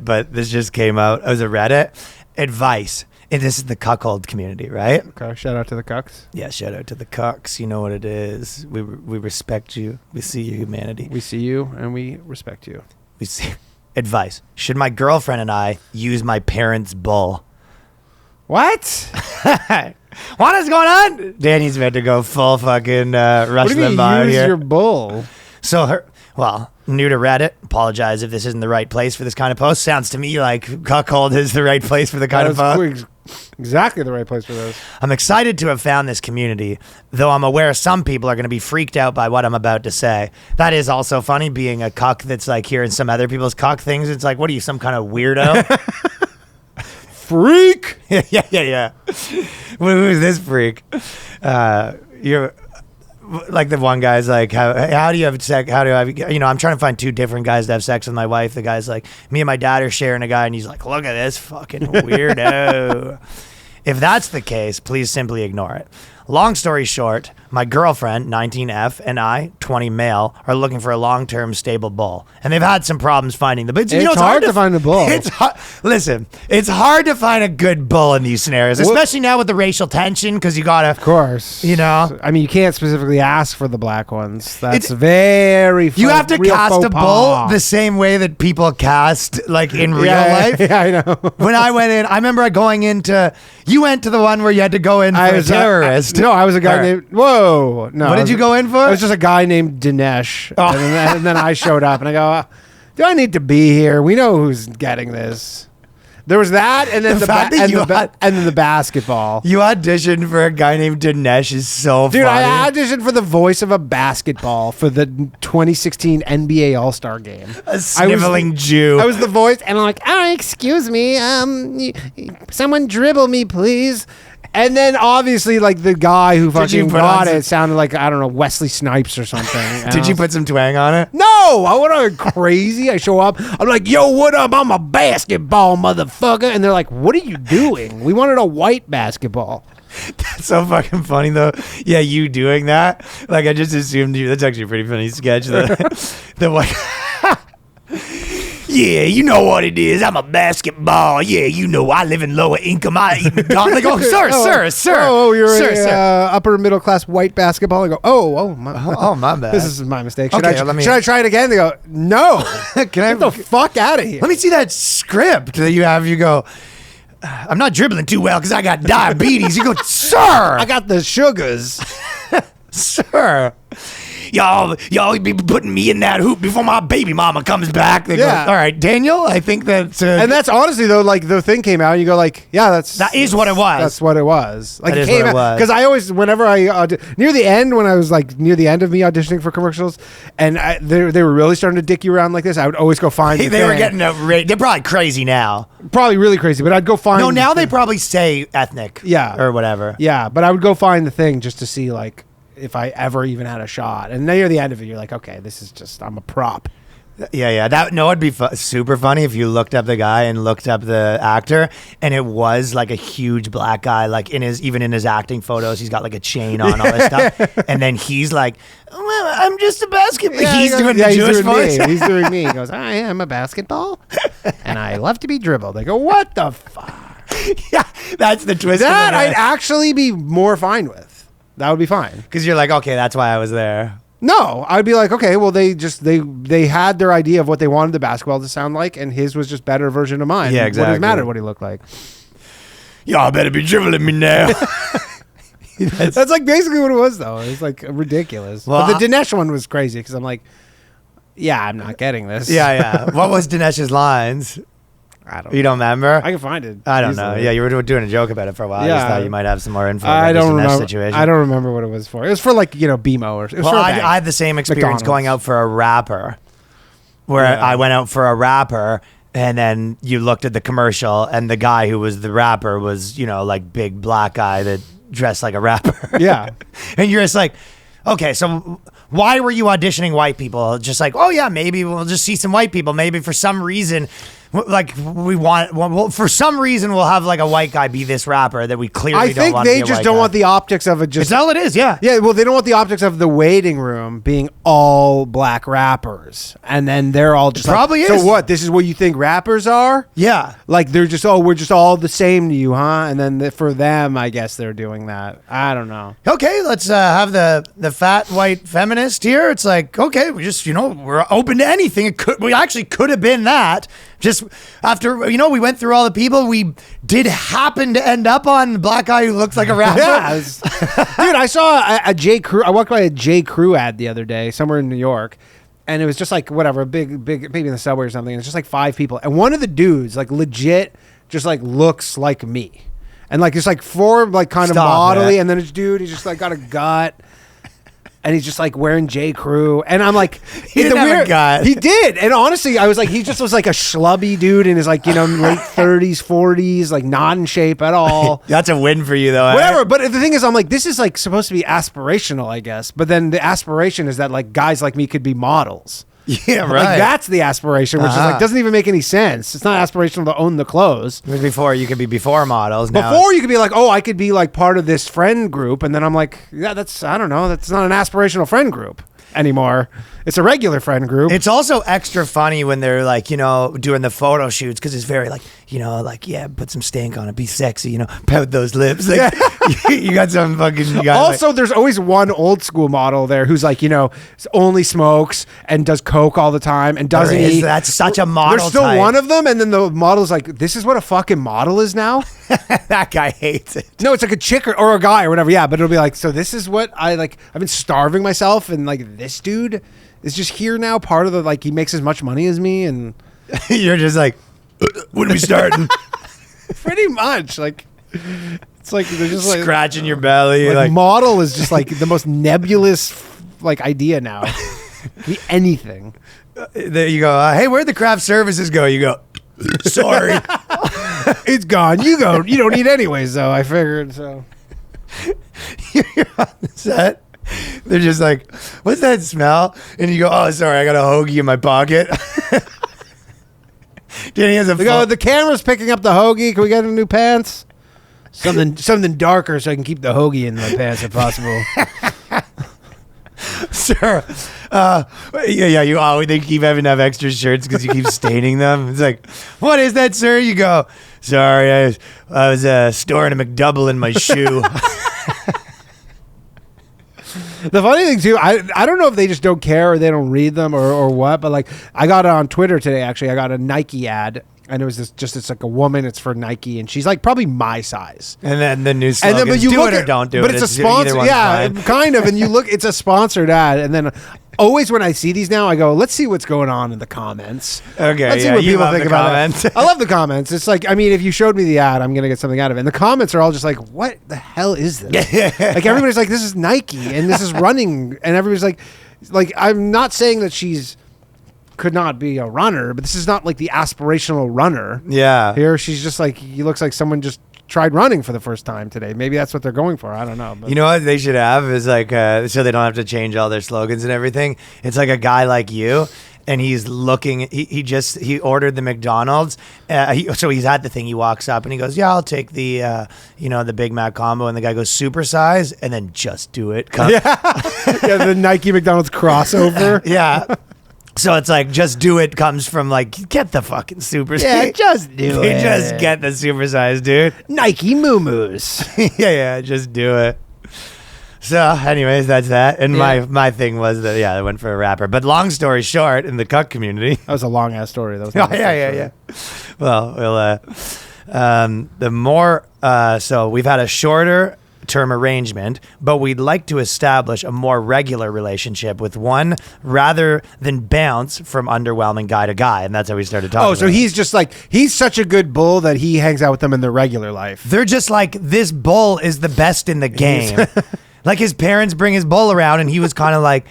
but this just came out as a Reddit advice. And this is the Cuckold community, right? Okay, shout out to the cucks. Yeah, shout out to the cucks. You know what it is. We respect you. We see your humanity. We see you and we respect you. We see. Advice. Should my girlfriend and I use my parents' bull? What? What is going on? Danny's about to go full fucking Rush Limbaugh here. Use your bull? So new to Reddit. Apologize if this isn't the right place for this kind of post. Sounds to me like Cuckold is the right place for the kind of post. Exactly the right place for this. I'm excited to have found this community, though I'm aware some people are going to be freaked out by what I'm about to say. That is also funny, being a cuck that's like hearing some other people's cuck things. It's like, what are you, some kind of weirdo? Freak. Yeah. Who's this freak? You're like the one guy's like, how do you have sex? How do I, I'm trying to find two different guys to have sex with my wife. The guy's like, me and my dad are sharing a guy, and he's like, look at this fucking weirdo. If that's the case, please simply ignore it. Long story short, my girlfriend, 19F, and I, 20 male, are looking for a long-term stable bull. And they've had some problems finding the bull. It's hard to find a bull. Listen, it's hard to find a good bull in these scenarios, especially now with the racial tension, because you got to... Of course. I mean, you can't specifically ask for the black ones. That's very... You have to cast a bull the same way that people cast, like, in real life. Yeah, I know. When I went in, I remember going into... You went to the one where you had to go in for a terrorist. No, I was a guy named... Whoa. No. What did you go in for? It was just a guy named Dinesh. Oh. And then I showed up and I go, do I need to be here? We know who's getting this. There was that, and then the basketball. You auditioned for a guy named Dinesh is so funny. Dude, I auditioned for the voice of a basketball for the 2016 NBA All-Star Game. A sniveling Jew. I was the voice, and I'm like, excuse me, someone dribble me, please. And then obviously, like, the guy who fucking got it sounded like, I don't know, Wesley Snipes or something. Did you put some twang on it? No! I went crazy. I show up. I'm like, yo, what up? I'm a basketball motherfucker. And they're like, what are you doing? We wanted a white basketball. That's so fucking funny, though. Yeah, you doing that. Like, I just assumed you. That's actually a pretty funny sketch. The white... Yeah, you know what it is. I'm a basketball. Yeah, I live in lower income. I eat McDonald's. Like, sir. Oh, you're upper middle class white basketball. I go, my bad. This is my mistake. Should I try it again? They go, no. Get the fuck out of here. Let me see that script that you have. You go, I'm not dribbling too well because I got diabetes. You go, sir. I got the sugars. Sir. Y'all be putting me in that hoop before my baby mama comes back. They go, all right, Daniel, I think that's... and that's honestly, though, like, the thing came out, and you go, like, yeah, that is what it was. That's what it was. Like, it came out. Because I always, whenever near the end, when I was, like, near the end of me auditioning for commercials, and they were really starting to dick you around like this, I would always go find They were getting outraged. They're probably crazy now. Probably really crazy, but I'd go find... No, now they probably say ethnic. Yeah. Or whatever. Yeah, but I would go find the thing just to see, like, if I ever even had a shot. And near the end of it, you're like, okay, this is just, I'm a prop. Yeah. It'd be super funny if you looked up the guy and looked up the actor, and it was like a huge black guy, like even in his acting photos, he's got like a chain on, all this stuff. And then he's like, well, I'm just a basketball. Yeah, he's doing the Jewish voice. He's doing me. He goes, I am a basketball, and I love to be dribbled. They go, what the fuck? Yeah, that's the twist. That I'd actually be more fine with. That would be fine. Because you're like, okay, that's why I was there. No, I'd be like, okay, well, they had their idea of what they wanted the basketball to sound like, and his was just better version of mine. Yeah, exactly. What does it matter what he looked like? Y'all better be dribbling me now. That's like basically what it was, though. It was like ridiculous. Well, but the Dinesh one was crazy because I'm like, yeah, I'm not getting this. Yeah. What was Dinesh's lines? I don't. You don't remember? I can find it. I don't know. Yeah, you were doing a joke about it for a while. Yeah. I just thought you might have some more info. I don't remember. Situation. I don't remember what it was for. It was for like BMO or. It was for I had the same experience McDonald's. going out for a rapper, where I went out for a rapper, and then you looked at the commercial, and the guy who was the rapper was like big black guy that dressed like a rapper. Yeah, and you're just like, okay, so why were you auditioning white people? Just like, oh yeah, maybe we'll just see some white people. Maybe for some reason Like we want, well, for some reason we'll have like a white guy be this rapper that we clearly don't want to be a white guy. I think they just don't want the optics of it. It's all it is, yeah. Yeah, well, they don't want the optics of the waiting room being all black rappers, and then they're all just probably is. So what? This is what you think rappers are? Yeah, like they're just we're just all the same to you, huh? And then for them, I guess they're doing that. I don't know. Okay, let's have the fat white feminist here. It's like, okay, we just we're open to anything. We actually could have been that. Just after, we went through all the people, we did happen to end up on the black guy who looks like a rapper. Yeah, dude, I saw a J. Crew. I walked by a J. Crew ad the other day somewhere in New York, and it was just like whatever, a big, maybe in the subway or something. And it's just like 5 people, and one of the dudes, like legit, just like looks like me, and like it's like 4 like kind of modelly, and then this dude, he's just like got a gut. And he's just like wearing J. Crew, and I'm like, he didn't have a gut. He did, and honestly, I was like, he just was like a schlubby dude in his like late 30s, 40s, like not in shape at all. That's a win for you though. Whatever, but the thing is, I'm like, this is like supposed to be aspirational, I guess. But then the aspiration is that like guys like me could be models. Yeah, right. Like that's the aspiration, which is like doesn't even make any sense. It's not aspirational to own the clothes. Before you could be before models. Before you could be like, oh, I could be like part of this friend group, and then I'm like, yeah, I don't know, that's not an aspirational friend group anymore. It's a regular friend group. It's also extra funny when they're like, doing the photo shoots because it's very like, yeah, put some stank on it, be sexy, pout those lips. Like, you got some fucking. Also, there's always one old school model there who's like, only smokes and does coke all the time and doesn't eat. That's such a model. There's still type. one of them, and then the model's like, this is what a fucking model is now. That guy hates it. No, it's like a chick or a guy or whatever. Yeah, but it'll be like, so this is what I like. I've been starving myself, and like this dude is just here now, part of the like he makes as much money as me, and you're just like, when are we starting? Pretty much, like it's like they're just like scratching your belly. Like model is just like the most nebulous like idea now. Be anything. There you go. Hey, where'd the craft services go? You go. Sorry, it's gone. You go. You don't eat anyways, though. I figured so. You're on the set. They're just like, what's that smell? And you go, oh, sorry, I got a hoagie in my pocket. Danny has a the camera's picking up the hoagie. Can we get him new pants? Something darker so I can keep the hoagie in my pants if possible. Sure. Yeah, you always they keep having to have extra shirts because you keep staining them. It's like, what is that, sir? You go, sorry, I was storing a McDouble in my shoe. The funny thing too, I don't know if they just don't care or they don't read them or what, but like I got it on Twitter today. Actually, I got a Nike ad, and it was it's like a woman. It's for Nike, and she's like probably my size. And then the new slogan is do it or don't do it. But it's a sponsor, yeah, kind of. And you look, it's a sponsored ad, and then. Always when I see these now, I go, let's see what's going on in the comments. Okay, let's see what people think about it. I love the comments. It's like, I mean, if you showed me the ad, I'm going to get something out of it. And the comments are all just like, what the hell is this? Like everybody's like, this is Nike and this is running. And everybody's like, I'm not saying that she's could not be a runner, but this is not like the aspirational runner. Yeah. Here, she's just like, he looks like someone just tried running for the first time today. Maybe that's what they're going for. I don't know. But. You know what they should have is like, so they don't have to change all their slogans and everything. It's like a guy like you, and he's looking. He ordered the McDonald's. So he's at the thing. He walks up and he goes, "Yeah, I'll take the the Big Mac combo." And the guy goes, "Super size," and then just do it. Yeah, the Nike McDonald's crossover. Yeah. So it's like, just do it comes from like, get the fucking super size. Yeah, just do it. Just get the super size, dude. Nike moo-moos. yeah, just do it. So anyways, that's that. And my thing was that, I went for a rapper. But long story short, in the cuck community. That was a long-ass story. That was yeah. Well, the more, so we've had a shorter term arrangement, but we'd like to establish a more regular relationship with one rather than bounce from underwhelming guy to guy. And that's how we started talking. Oh, so he's just like, he's such a good bull that he hangs out with them in their regular life. They're just like, this bull is the best in the game. Like his parents bring his bull around and he was kind of like,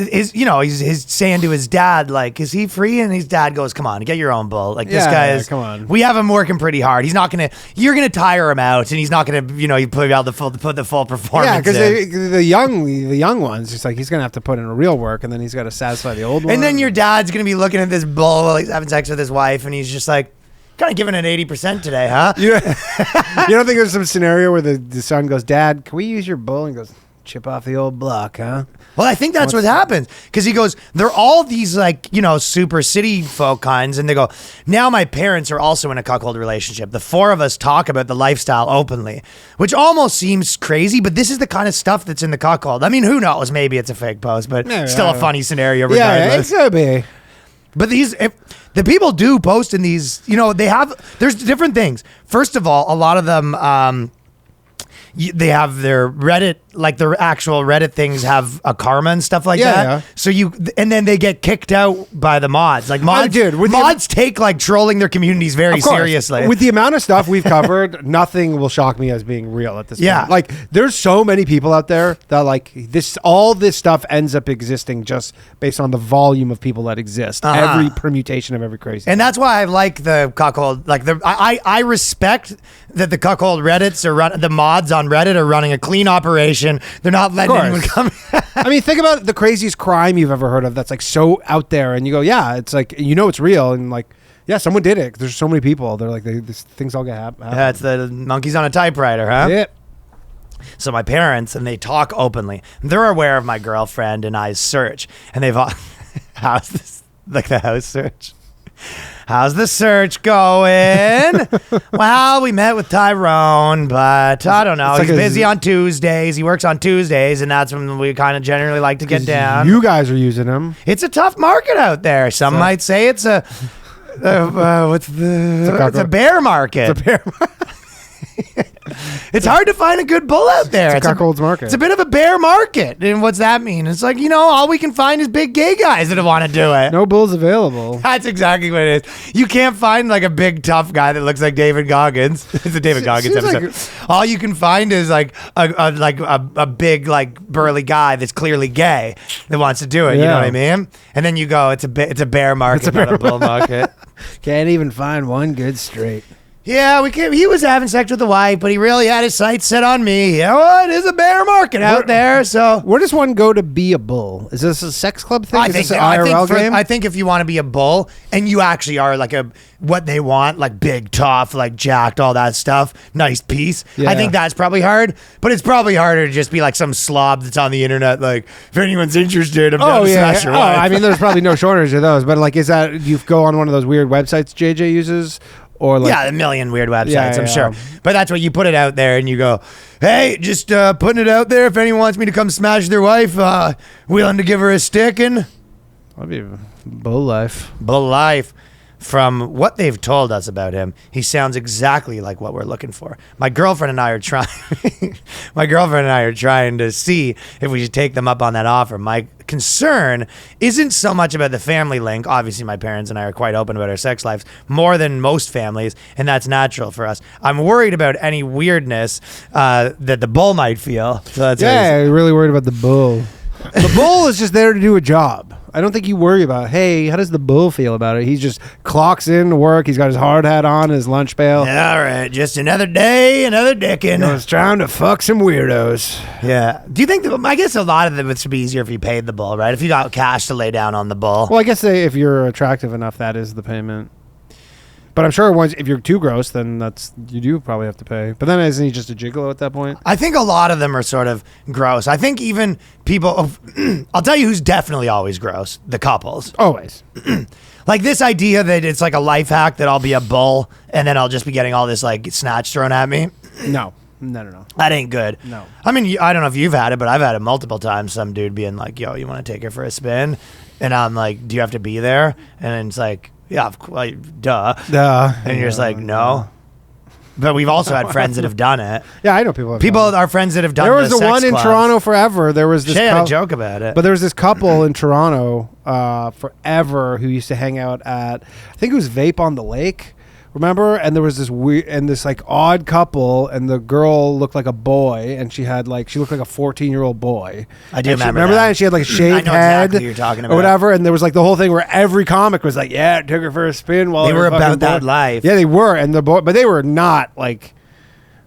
he's saying to his dad, like, is he free? And his dad goes, come on, get your own bull. Like, this guy is, come on. We have him working pretty hard. He's not going to, you're going to tire him out, and he's not going to, you put out put the full performance. Yeah, because the young ones, just like, he's going to have to put in a real work, and then he's got to satisfy the old one. And then your dad's going to be looking at this bull while he's having sex with his wife, and he's just like, kind of giving it 80% today, huh? You don't think there's some scenario where the son goes, Dad, can we use your bull? And he goes, chip off the old block, huh? Well, I think that's what happens, because he goes, they're all these like, super city folk kinds, and they go, now my parents are also in a cuckold relationship. The four of us talk about the lifestyle openly, which almost seems crazy, but this is the kind of stuff that's in the cuckold. I mean, who knows? Maybe it's a fake post, but still a funny scenario regardless. Yeah, it could be. But the people do post in these, there's different things. First of all, a lot of them, they have their Reddit, like their actual Reddit things have a karma and stuff like that. Yeah. So and then they get kicked out by the mods. Like mods take like trolling their communities very seriously. With the amount of stuff we've covered, nothing will shock me as being real at this point. Like there's so many people out there that like all this stuff ends up existing just based on the volume of people that exist. Every permutation of every crazy. And that's why I like the cuckold. Like I respect that the cuckold Reddits the mods on Reddit are running a clean operation. They're not letting anyone come. I mean, think about the craziest crime you've ever heard of that's like so out there, and you go, yeah, it's like, it's real, and like, yeah, someone did it. There's so many people. They're like, these things all get happen. Yeah, it's the monkeys on a typewriter, huh? Yep. So my parents, and they talk openly. They're aware of my girlfriend and I's search, and they've how's this, like the house search. How's the search going? Well, we met with Tyrone, but I don't know. He's busy on Tuesdays. He works on Tuesdays, and that's when we kind of generally like to get down. You guys are using him. It's a tough market out there. Some might say it's a it's a bear market. It's a bear market. It's hard to find a good bull out there. It's a cuckold's market. It's a bit of a bear market. And what's that mean? It's like, all we can find is big gay guys that want to do it. No bulls available. That's exactly what it is. You can't find like a big tough guy that looks like David Goggins. It's a David Goggins episode. All you can find is like a big like burly guy that's clearly gay that wants to do it. Yeah. You know what I mean? And then you go, it's a bear market, not a bull market. Can't even find one good straight. Yeah, he was having sex with the wife, but he really had his sights set on me. It is a bear market out there. So where does one go to be a bull? Is this a sex club thing? Is this an IRL game? I think if you want to be a bull and you actually are like what they want, like big, tough, like jacked, all that stuff, nice piece. Yeah. I think that's probably hard, but it's probably harder to just be like some slob that's on the internet. Like, if anyone's interested, I'm down to smash your wife. I mean, there's probably no shortage of those, but like, is that you go on one of those weird websites JJ uses? Or like, a million weird websites, I'm sure. But that's what you put it out there, and you go, hey, just putting it out there. If anyone wants me to come smash their wife, willing to give her a stick. And that'd be bull life. Bull life. From what they've told us about him, he sounds exactly like what we're looking for. My girlfriend and I are trying. To see if we should take them up on that offer. My concern isn't so much about the family link. Obviously, my parents and I are quite open about our sex lives, more than most families, and that's natural for us. I'm worried about any weirdness that the bull might feel. So that's you're really worried about the bull. The bull is just there to do a job. I don't think you worry about, hey, how does the bull feel about it? He just clocks in to work. He's got his hard hat on, his lunch pail. All right, just another day, another dickin'. I was trying to fuck some weirdos. Yeah. Do you think, I guess a lot of them would be easier if you paid the bull, right? If you got cash to lay down on the bull. Well, I guess if you're attractive enough, that is the payment. But I'm sure if you're too gross, then you do probably have to pay. But then isn't he just a gigolo at that point? I think a lot of them are sort of gross. I think even people, I'll tell you who's definitely always gross, the couples. Always. Like this idea that it's like a life hack that I'll be a bull and then I'll just be getting all this like snatch thrown at me. No. That ain't good. No. I mean, I don't know if you've had it, but I've had it multiple times. Some dude being like, yo, you want to take her for a spin? And I'm like, do you have to be there? And it's like, yeah, of course, duh. And you're just like, no. But we've also had friends that have done it. Yeah, I know people. Our friends that have done. There was the one in Toronto forever. There was this. Shay had a joke about it. But there was this couple in Toronto forever who used to hang out at, I think it was Vape on the Lake. Remember? And there was this weird and this like odd couple, and the girl looked like a boy, and she looked like a 14-year-old boy. I do remember that. And she had like a shaved I know head, exactly what you're talking about. or whatever. And there was like the whole thing where every comic was like, "Yeah, took her for a spin." While They were fucking about that boy. life. Yeah, they were, and but they were not like.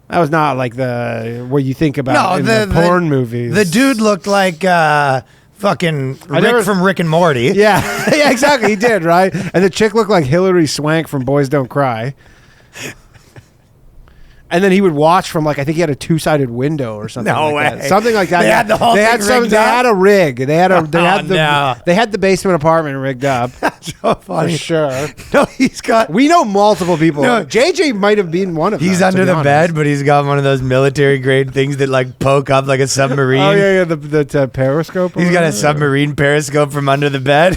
That was not like the what you think about in the porn movies. The dude looked like fucking Rick from Rick and Morty. Yeah, yeah, exactly. He did, right? And the chick looked like Hilary Swank from Boys Don't Cry. And then he would watch from like I think he had a 2-sided window or something. No like way. That. Something like that. They had the whole thing rigged They up? had a rig. They had no. They had the basement apartment rigged up. So funny. For sure. No, he's got. We know multiple people. No. JJ might have been one of them. He's to under be the honest. bed, but he's got one of those military grade things that like poke up like a submarine. Oh yeah, the periscope. He's got a submarine periscope from under the bed.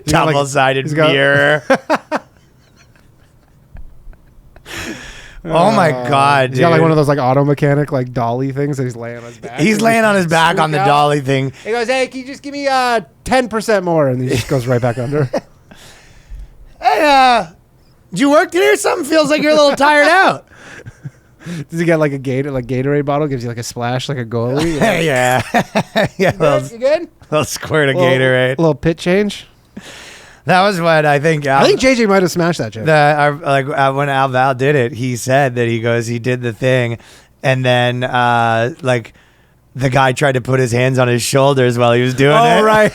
Double-sided he's got- mirror. Oh my god, dude. He's got like one of those like auto mechanic like dolly things that he's laying on his back. He's laying on his back on the out. dolly thing. He goes, "Hey, can you just give me 10% more?" And he just goes right back under. Hey, did you work today or something? Feels like you're a little tired out. Does he get like a Gatorade bottle? Gives you like a splash like a goalie? Yeah. Yeah, You good? little squirt of Gatorade. Little pit change. That was what I think. I think JJ might have smashed that joke. When Al Val did it, he said that he did the thing, and then like the guy tried to put his hands on his shoulders while he was doing it. Oh right.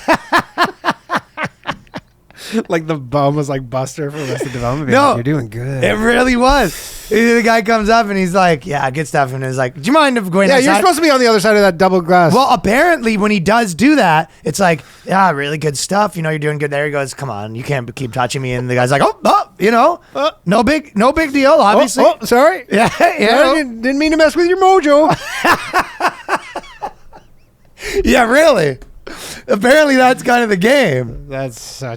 Like the bum was like Buster from Arrested Development. No, You're doing good. It really was. The guy comes up and he's like, "Yeah, good stuff," and he's like, "Do you mind if going?" Yeah, outside? you're supposed to be on the other side of that double glass. Well, apparently, when he does do that, it's like, yeah, really good stuff. You know, you're doing good there. He goes, "Come on, you can't keep touching me." And the guy's like, "Oh, you know, no big deal, obviously." Oh, sorry. Yeah, yeah. Didn't mean to mess with your mojo. Yeah, really. Apparently, that's kind of the game. That's such